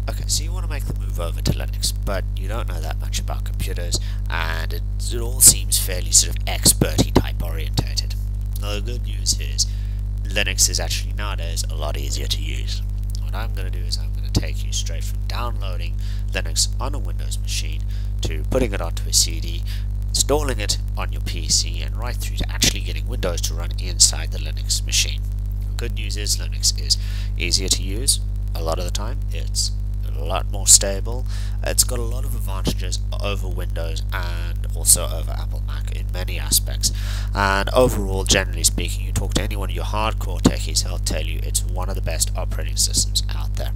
Okay, so you want to make the move over to Linux, but you don't know that much about computers, and it all seems fairly sort of experty type orientated. Now the good news is, Linux is actually nowadays a lot easier to use. What I'm going to do is I'm going to take you straight from downloading Linux on a Windows machine to putting it onto a CD, installing it on your PC, and right through to actually getting Windows to run inside the Linux machine. The good news is Linux is easier to use a lot of the time. It's a lot more stable. It's got a lot of advantages over Windows and also over Apple Mac in many aspects, and overall, generally speaking, you talk to any one of your hardcore techies, they'll tell you it's one of the best operating systems out there.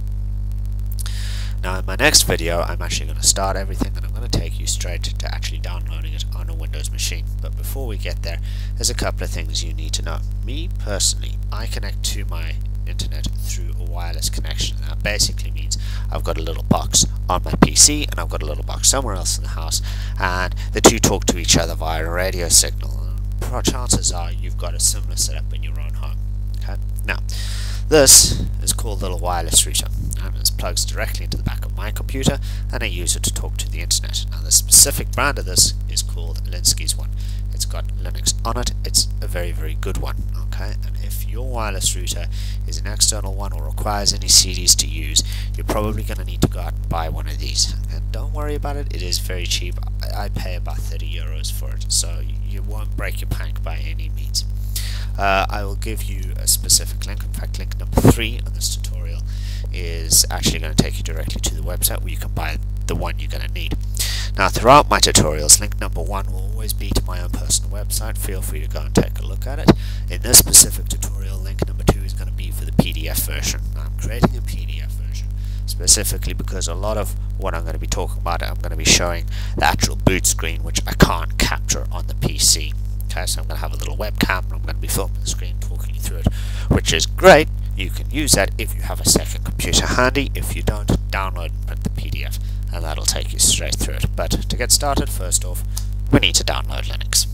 Now in my next video I'm actually going to start everything and I'm going to take you straight to actually downloading it on a Windows machine. But before we get there, there's a couple of things you need to know. Me personally, I connect to my internet through a wireless connection. That basically means I've got a little box on my PC and I've got a little box somewhere else in the house, and the two talk to each other via a radio signal. Chances are you've got a similar setup in your own home. Okay? Now, this is called a little wireless router, and it plugs directly into the back of my computer, and I use it to talk to the internet. Now, the specific brand of this is called Alinsky's one. It's got Linux on it. It's a very, very good one. Okay, and if your wireless router is an external one or requires any CDs to use, you're probably going to need to go out and buy one of these. And don't worry about it, it is very cheap. I pay about 30 euros for it, so you won't break your bank by any means. I will give you a specific link. In fact, link number 3 on this tutorial is actually going to take you directly to the website where you can buy the one you're going to need. Now, throughout my tutorials, link number 1 will always be to my own personal website. Feel free to go and take a look at it. In this specific tutorial, link number 2 is going to be for the PDF version. Now, I'm creating a PDF version specifically because a lot of what I'm going to be talking about, I'm going to be showing the actual boot screen, which I can't capture on the PC. Okay, so I'm going to have a little webcam and I'm going to be filming the screen, talking you through it, which is great. You can use that if you have a second computer handy. If you don't, download and print the PDF, and that'll take you straight through it. But to get started, first off, we need to download Linux.